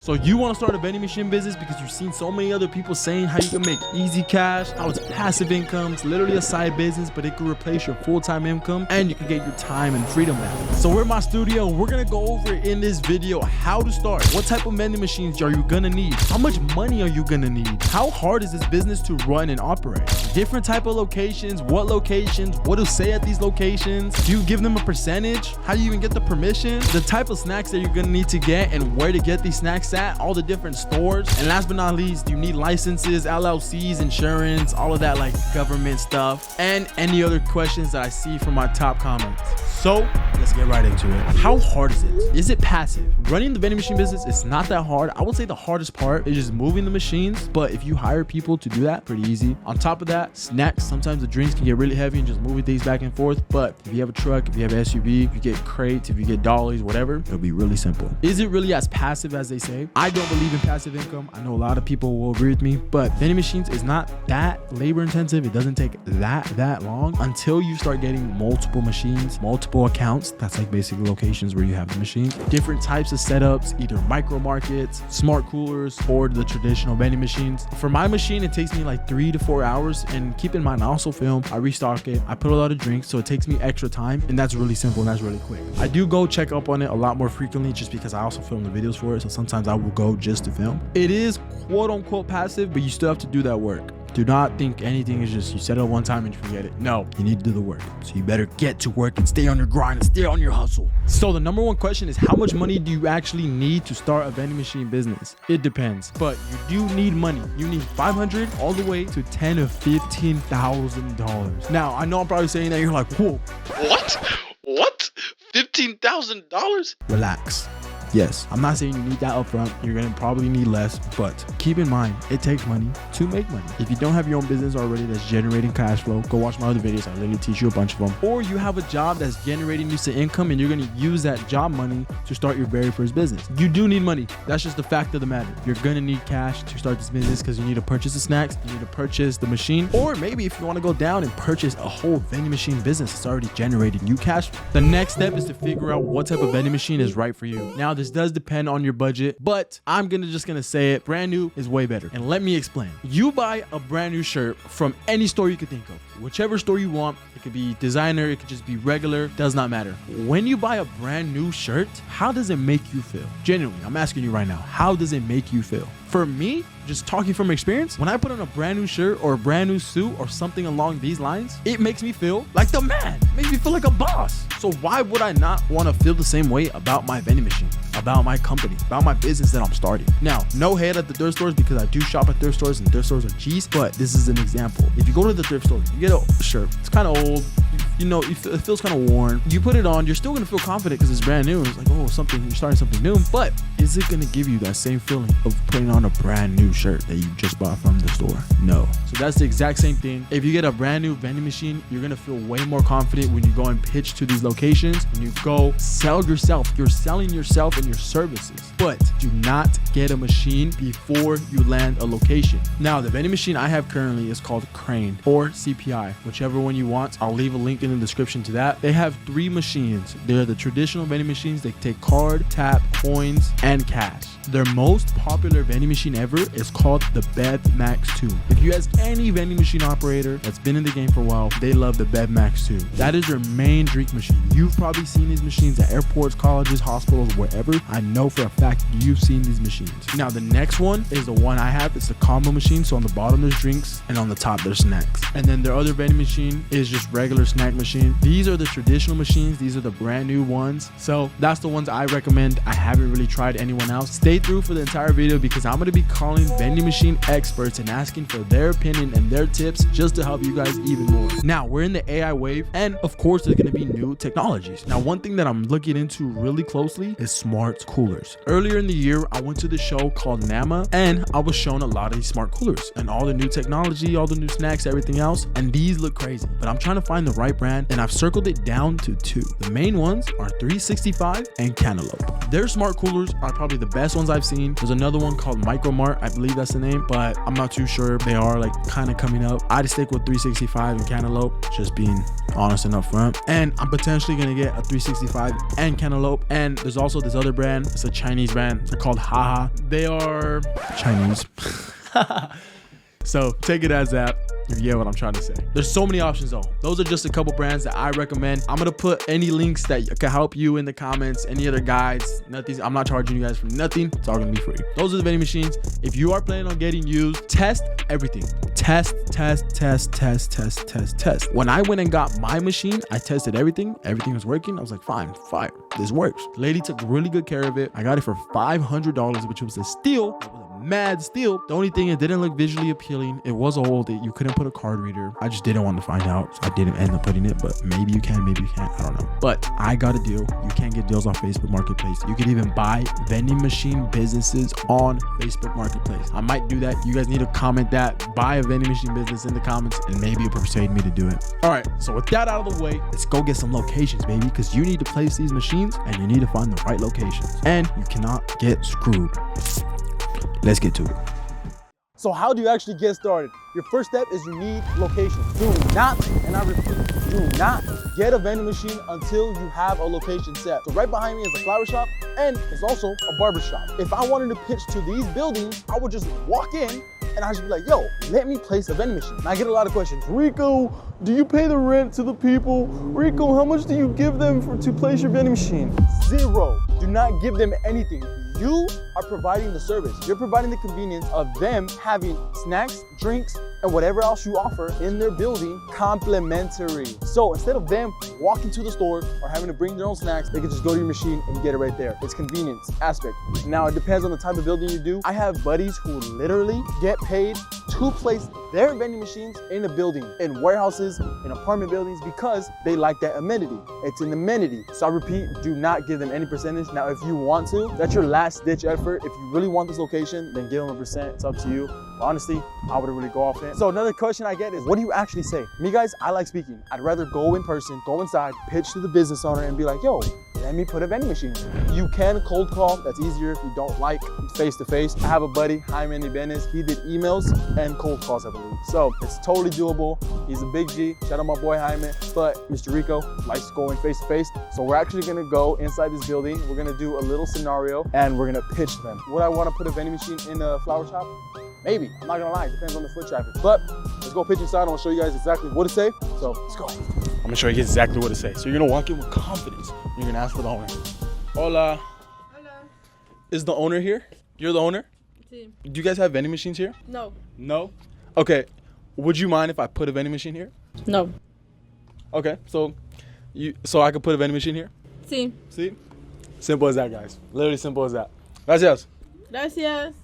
So you want to start a vending machine business because you've seen so many other people saying how you can make easy cash, how it's passive income, it's literally a side business, but it can replace your full-time income and you can get your time and freedom back. So we're in my studio and we're going to go over in this video how to start. What type of vending machines are you going to need? How much money are you going to need? How hard is this business to run and operate? Different type of locations, what to say at these locations? Do you give them a percentage? How do you even get the permission? The type of snacks that you're going to need to get and where to get these snacks at, all the different stores. And last but not least, do you need licenses, LLCs, insurance, all of that like government stuff, and any other questions that I see from my top comments. So let's get right into it. How hard is it? Is it passive? Running the vending machine business is not that hard. I would say the hardest part is just moving the machines, but if you hire people to do that, pretty easy. On top of that, snacks, sometimes the drinks can get really heavy and just moving things back and forth. But if you have a truck, if you have an SUV, if you get crates, if you get dollies, whatever, it'll be really simple. Is it really as passive as they say? I don't believe in passive income. I know a lot of people will agree with me, but vending machines is not that labor intensive. It doesn't take that long until you start getting multiple machines, multiple accounts. That's like basically locations where you have the machines, different types of setups, either micro markets, smart coolers, or the traditional vending machines. For my machine, it takes me like 3 to 4 hours, and keep in mind, I also film, I restock it, I put a lot of drinks, so it takes me extra time, and that's really simple and that's really quick. I do go check up on it a lot more frequently just because I also film the videos for it, so sometimes I will go just to film. It is quote unquote passive, but you still have to do that work. Do not think anything is just you set it one time and you forget it. No, you need to do the work. So you better get to work and stay on your grind and stay on your hustle. So the number one question is, how much money do you actually need to start a vending machine business? It depends, but you do need money. You need $500 all the way to $10,000 to $15,000. Now, I know I'm probably saying that you're like, whoa. What? $15,000? Relax. Yes, I'm not saying you need that upfront. You're gonna probably need less, but keep in mind, it takes money to make money. If you don't have your own business already that's generating cash flow, go watch my other videos. I literally teach you a bunch of them. Or you have a job that's generating you some income and you're gonna use that job money to start your very first business. You do need money. That's just the fact of the matter. You're gonna need cash to start this business because you need to purchase the snacks, you need to purchase the machine, or maybe if you wanna go down and purchase a whole vending machine business that's already generating you cash. The next step is to figure out what type of vending machine is right for you. Now, this does depend on your budget, but I'm just gonna say it, brand new is way better. And let me explain. You buy a brand new shirt from any store you could think of, whichever store you want. It could be designer, it could just be regular, does not matter. When you buy a brand new shirt, how does it make you feel? Genuinely, I'm asking you right now, how does it make you feel? For me, just talking from experience, when I put on a brand new shirt or a brand new suit or something along these lines, it makes me feel like the man. It makes me feel like a boss. So why would I not want to feel the same way about my vending machine, about my company, about my business that I'm starting? Now, no hate at the thrift stores because I do shop at thrift stores and thrift stores are G's, but this is an example. If you go to the thrift store, you get a shirt, it's kind of old, it feels kind of worn. You put it on, you're still going to feel confident because it's brand new. It's like, oh, you're starting something new, but is it going to give you that same feeling of putting on a brand new shirt that you just bought from the store? No. So that's the exact same thing. If you get a brand new vending machine, you're going to feel way more confident when you go and pitch to these locations. When you go sell yourself, you're selling yourself and your services. But do not get a machine before you land a location. Now, the vending machine I have currently is called Crane or CPI, whichever one you want. I'll leave a link in the description to that. They have 3 machines. They're the traditional vending machines. They take card, tap, coins, and cash. Their most popular vending machine ever is called the Bev Max 2. If you ask any vending machine operator that's been in the game for a while, they love the Bev Max 2. That is their main drink machine. You've probably seen these machines at airports, colleges, hospitals, wherever. I know for a fact you've seen these machines. Now, the next one is the one I have. It's the combo machine. So on the bottom there's drinks and on the top there's snacks. And then their other vending machine is just regular snack machine. These are the traditional machines. These are the brand new ones. So that's the ones I recommend. I haven't really tried anyone else. Stay through for the entire video because I'm going to be calling vending machine experts and asking for their opinion and their tips just to help you guys even more. Now, we're in the AI wave, and of course there's going to be new technologies. Now, one thing that I'm looking into really closely is smart coolers. Earlier in the year, I went to the show called NAMA and I was shown a lot of these smart coolers and all the new technology, all the new snacks, everything else, and these look crazy, but I'm trying to find the right brand and I've circled it down to 2. The main ones are 365 and Cantaloupe. Their smart coolers are are probably the best ones I've seen. There's another one called Micro Mart, I believe that's the name, but I'm not too sure. They are like kind of coming up. I'd stick with 365 and Cantaloupe, just being honest and upfront. And I'm potentially gonna get a 365 and Cantaloupe. And there's also this other brand. It's a Chinese brand. They're called Haha. They are Chinese. So take it as that. You get what I'm trying to say. There's so many options though. Those are just a couple brands that I recommend. I'm gonna put any links that can help you in the comments, any other guides, nothing. I'm not charging you guys for nothing. It's all gonna be free. Those are the vending machines. If you are planning on getting used, test everything. Test. When I went and got my machine, I tested everything. Everything was working. I was like, fine, fire. This works. The lady took really good care of it. I got it for $500, which was a steal. It was a mad steal. The only thing, it didn't look visually appealing. It was old. You couldn't put a card reader. I just didn't want to find out, so I didn't end up putting it, but maybe you can, maybe you can't, I don't know. But I got a deal. You can't get deals off Facebook Marketplace. You can even buy vending machine businesses on Facebook Marketplace. I might do that. You guys need to comment that, buy a vending machine business in the comments, and maybe it'll persuade me to do it. All right, so with that out of the way, let's go get some locations, baby, because you need to place these machines and you need to find the right locations, and you cannot get screwed. Let's get to it. So how do you actually get started? Your first step is you need location. Do not, and I repeat, do not get a vending machine until you have a location set. So right behind me is a flower shop, and it's also a barber shop. If I wanted to pitch to these buildings, I would just walk in and I should be like, yo, let me place a vending machine. And I get a lot of questions. Rico, do you pay the rent to the people? Rico, how much do you give them to place your vending machine? Zero. Do not give them anything. You are providing the service. You're providing the convenience of them having snacks, drinks, and whatever else you offer in their building complimentary. So instead of them walking to the store or having to bring their own snacks, they can just go to your machine and get it right there. It's convenience aspect. Now it depends on the type of building you do. I have buddies who literally get paid to place their vending machines in a building, in warehouses, in apartment buildings, because they like that amenity. It's an amenity. So I repeat, do not give them any percentage. Now, if you want to, that's your last ditch effort. If you really want this location, then give them a percent. It's up to you. But honestly, I wouldn't really go off it. So another question I get is, what do you actually say? Me guys, I like speaking. I'd rather go in person, go inside, pitch to the business owner and be like, yo, let me put a vending machine. You can cold call. That's easier if you don't like face-to-face. I have a buddy, Jaime Benez. He did emails and cold calls, I believe. So it's totally doable. He's a big G. Shout out my boy Jaime. But Mr. Rico likes going face-to-face. So we're actually gonna go inside this building. We're gonna do a little scenario and we're gonna pitch them. Would I wanna put a vending machine in a flower shop? Maybe, I'm not gonna lie, it depends on the foot traffic. But let's go pitch inside. I'm gonna show you guys exactly what to say. So let's go. I'm gonna show you exactly what to say. So you're gonna walk in with confidence. You're gonna ask for the owner. Hola. Hola. Is the owner here? You're the owner? Sí. Do you guys have vending machines here? No. No? Okay. Would you mind if I put a vending machine here? No. Okay, so I could put a vending machine here? Sí. See? Simple as that, guys. Literally simple as that. Gracias. Gracias.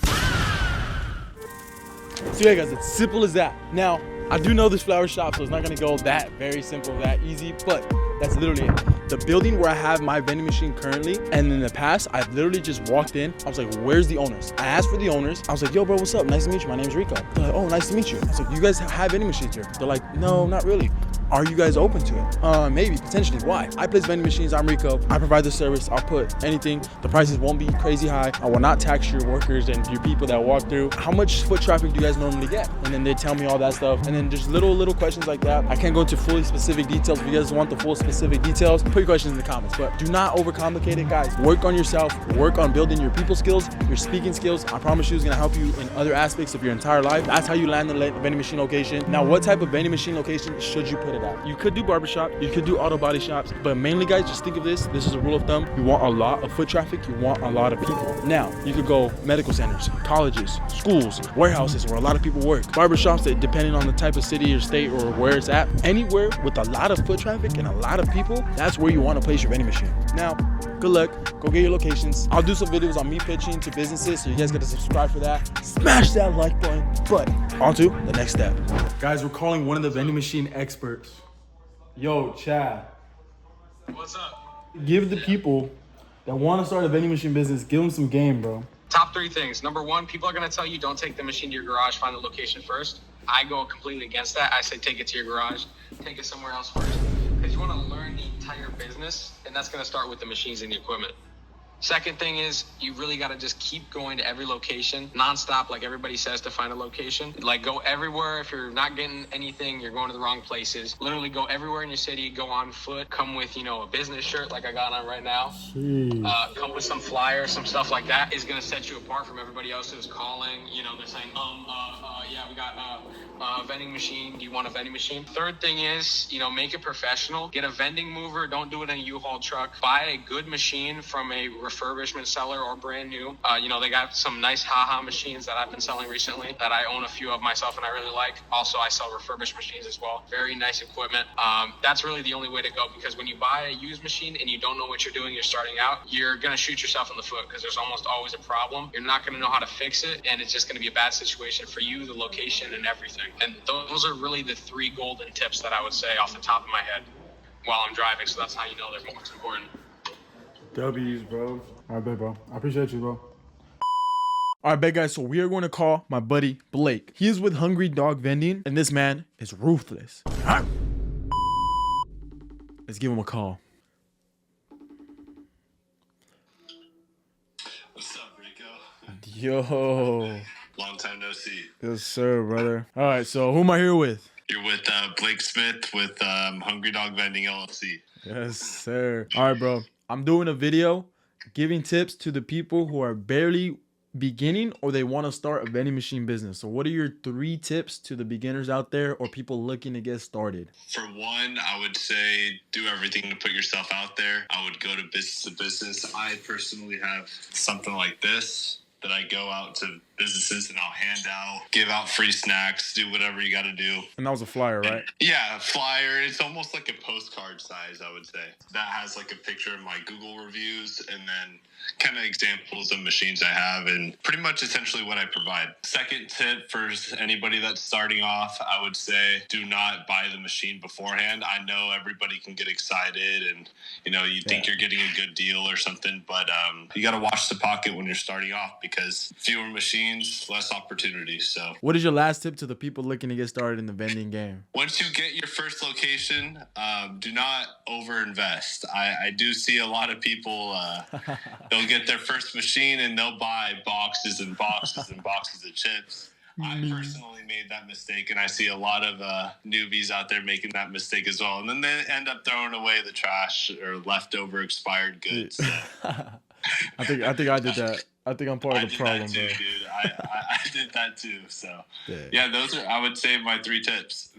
So yeah, guys, it's simple as that. Now, I do know this flower shop, so it's not gonna go that very simple, that easy, but that's literally it. The building where I have my vending machine currently, and in the past, I've literally just walked in. I was like, where's the owners? I asked for the owners. I was like, yo, bro, what's up? Nice to meet you. My name's Rico. They're like, oh, nice to meet you. I was like, you guys have vending machines here? They're like, no, not really. Are you guys open to it? Maybe, potentially. Why? I place vending machines. I'm Rico. I provide the service. I'll put anything. The prices won't be crazy high. I will not tax your workers and your people that walk through. How much foot traffic do you guys normally get? And then they tell me all that stuff. And then just little questions like that. I can't go into fully specific details. If you guys want the full specific details, put your questions in the comments. But do not overcomplicate it, guys. Work on yourself. Work on building your people skills, your speaking skills. I promise you, it's gonna help you in other aspects of your entire life. That's how you land the vending machine location. Now, what type of vending machine location should you put it at? You could do barbershop, you could do auto body shops, but mainly, guys, just think of this. This is a rule of thumb. You want a lot of foot traffic. You want a lot of people. Now, you could go medical centers, colleges, schools, warehouses where a lot of people work. Barbershops that, depending on the type of city or state or where it's at, anywhere with a lot of foot traffic and a lot of people, that's where you want to place your vending machine. Now, good luck. Go get your locations. I'll do some videos on me pitching to businesses, so you guys got to subscribe for that. Smash that like button. But on to the next step. Guys, we're calling one of the vending machine experts. Yo, Chad. What's up? Give the people that want to start a vending machine business, give them some game, bro. Top 3 things. Number 1, people are going to tell you don't take the machine to your garage, find the location first. I go completely against that. I say take it to your garage, take it somewhere else first. Because you want to learn the entire business, and that's going to start with the machines and the equipment. Second thing is you really got to just keep going to every location nonstop, like everybody says, to find a location. Like go everywhere. If you're not getting anything, you're going to the wrong places. Literally go everywhere in your city, go on foot, come with, a business shirt like I got on right now. Come with some flyers, some stuff like that is going to set you apart from everybody else who's calling. They're saying, yeah, we got a vending machine. Do you want a vending machine? Third thing is, make it professional. Get a vending mover. Don't do it in a U-Haul truck. Buy a good machine from a refurbishment seller or brand new. They got some nice haha machines that I've been selling recently that I own a few of myself and I really like. Also, I sell refurbished machines as well. Very nice equipment. That's really the only way to go, because when you buy a used machine and you don't know what you're doing, you're starting out, you're going to shoot yourself in the foot because there's almost always a problem. You're not going to know how to fix it, and it's just going to be a bad situation for you, the location, and everything. And those are really the 3 golden tips that I would say off the top of my head while I'm driving. So that's how you know they're most important. W's, bro. All right, bet, bro. I appreciate you, bro. All right, bet, guys. So we are going to call my buddy Blake. He is with Hungry Dog Vending, and this man is ruthless. Let's give him a call. What's up, Rico? Yo. Long time no see. Yes, sir, brother. All right, so who am I here with? You're with Blake Smith with Hungry Dog Vending LLC. Yes, sir. All right, bro. I'm doing a video giving tips to the people who are barely beginning or they want to start a vending machine business. So what are your 3 tips to the beginners out there or people looking to get started? For one, I would say do everything to put yourself out there. I would go to business. I personally have something like this that I go out to businesses and I'll hand out, give out free snacks, do whatever you got to do. And that was a flyer, right? Yeah, flyer. It's almost like a postcard size, I would say. That has like a picture of my Google reviews and then kind of examples of machines I have and pretty much essentially what I provide. Second tip for anybody that's starting off, I would say do not buy the machine beforehand. I know everybody can get excited and you think you're getting a good deal or something, but you got to watch the pocket when you're starting off because fewer machines, less opportunities. So what is your last tip to the people looking to get started in the vending game? Once you get your first location, do not overinvest. I do see a lot of people, they'll get their first machine and they'll buy boxes and boxes and boxes of chips. I personally made that mistake, and I see a lot of newbies out there making that mistake as well. And then they end up throwing away the trash or leftover expired goods. So. I think I did that. I think I'm part of the problem, too, bro. Dude. I did that too. So yeah, those are, I would say, my 3 tips.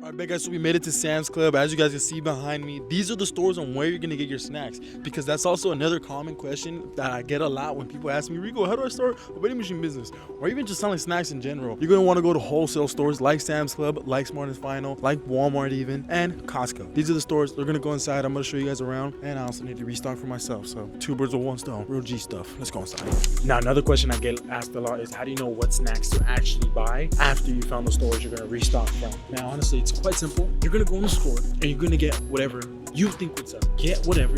All right, guys, so we made it to Sam's Club. As you guys can see behind me, these are the stores on where you're going to get your snacks, because that's also another common question that I get a lot when people ask me, Rico, how do I start a vending machine business? Or even just selling snacks in general. You're going to want to go to wholesale stores like Sam's Club, like Smart and Final, like Walmart even, and Costco. These are the stores. They're going to go inside. I'm going to show you guys around, and I also need to restock for myself. So 2 birds with 1 stone. Real G stuff. Let's go inside. Now, another question I get asked a lot is, how do you know what snacks to actually buy after you found the stores you're going to restock from? Now, honestly, it's quite simple. You're going to go in the store and you're going to get whatever you think would sell. Get whatever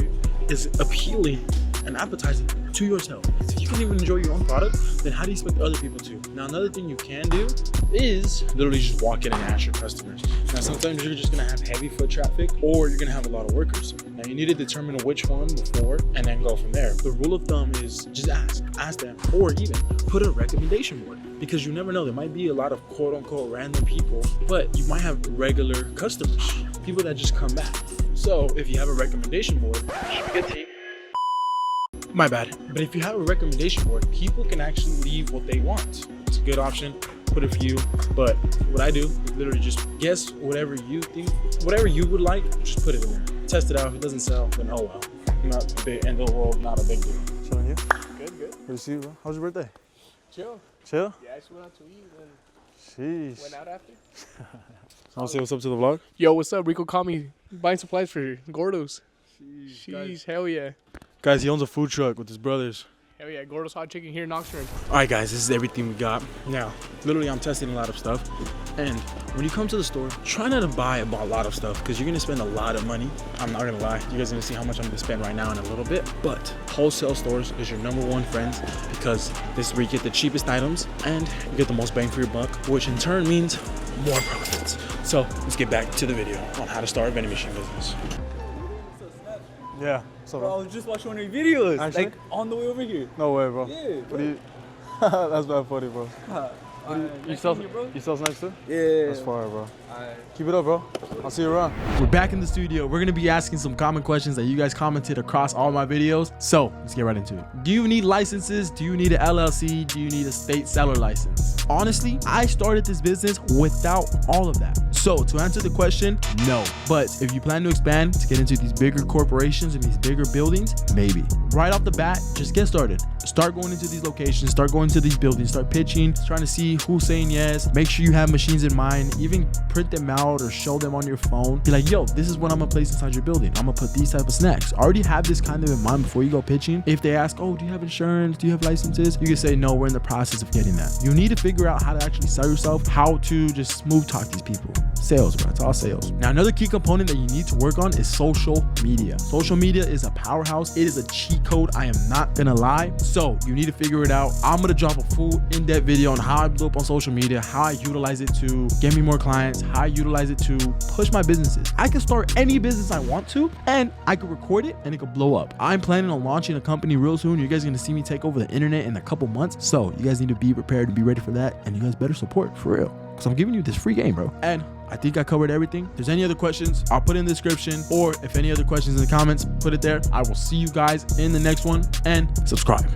is appealing and appetizing to yourself. If you can even enjoy your own product, then how do you expect other people to? Now, another thing you can do is literally just walk in and ask your customers. Now, sometimes you're just going to have heavy foot traffic or you're going to have a lot of workers. Now, you need to determine which one before and then go from there. The rule of thumb is just ask them, or even put a recommendation board, because you never know. There might be a lot of quote unquote random people, but you might have regular customers, people that just come back. So if you have a recommendation board, my bad. But if you have a recommendation board, people can actually leave what they want. It's a good option. Put a few, but what I do is literally just guess whatever you think, whatever you would like, just put it in there. Test it out. If it doesn't sell, then oh well. Not the end of the world, not a big deal. Chilling here? Good. Good to see you, bro. How's your birthday? Chill. Chill? Yeah, I just went out to eat and Sheesh. went out after. I'll say what's up to the vlog. Yo, what's up? Rico called me buying supplies for Gordo's. Guys. Hell yeah. Guys, he owns a food truck with his brothers. Hell yeah, Gordo's Hot Chicken here in Oxford. All right, guys, this is everything we got. Now, literally, I'm testing a lot of stuff. And when you come to the store, try not to buy a lot of stuff, because you're going to spend a lot of money. I'm not going to lie. You guys are going to see how much I'm going to spend right now in a little bit. But wholesale stores is your #1 friend, because this is where you get the cheapest items and you get the most bang for your buck, which in turn means more profits. So let's get back to the video on how to start a vending machine business. Yeah. So, Bro, I was just watching one of your videos. Actually? Like, on the way over here. no way, bro. Yeah, What do you? That's bad funny, bro. You sell snipes too? Yeah. That's fire, bro. Keep it up, bro. I'll see you around. We're back in the studio. We're gonna be asking some common questions that you guys commented across all my videos. So let's get right into it. Do you need licenses? Do you need an LLC? Do you need a state seller license? Honestly, I started this business without all of that. So to answer the question, no. But if you plan to expand to get into these bigger corporations and these bigger buildings, maybe. Right off the bat, just get started. Start going into these locations, start going to these buildings, start pitching, trying to see who's saying yes. Make sure you have machines in mind, even print them out or show them on your phone. Be like, yo, this is what I'm gonna place inside your building. I'm gonna put these type of snacks. Already have this kind of in mind before you go pitching. If they ask, oh, do you have insurance? Do you have licenses? You can say, no, we're in the process of getting that. You need to figure out how to actually sell yourself, how to just smooth talk these people. Sales, bro, it's all sales. Now, another key component that you need to work on is social media. Social media is a powerhouse. It is a cheat code. I am not gonna lie. So you need to figure it out. I'm gonna drop a full in-depth video on how I blew up on social media, how I utilize it to get me more clients, how I utilize it to push my businesses. I can start any business I want to, and I could record it and it could blow up. I'm planning on launching a company real soon. You guys are gonna see me take over the internet in a couple months. So you guys need to be prepared and be ready for that. And you guys better support for real. Because I'm giving you this free game, bro. And I think I covered everything. If there's any other questions, I'll put it in the description, or if any other questions in the comments, put it there. I will see you guys in the next one, and subscribe.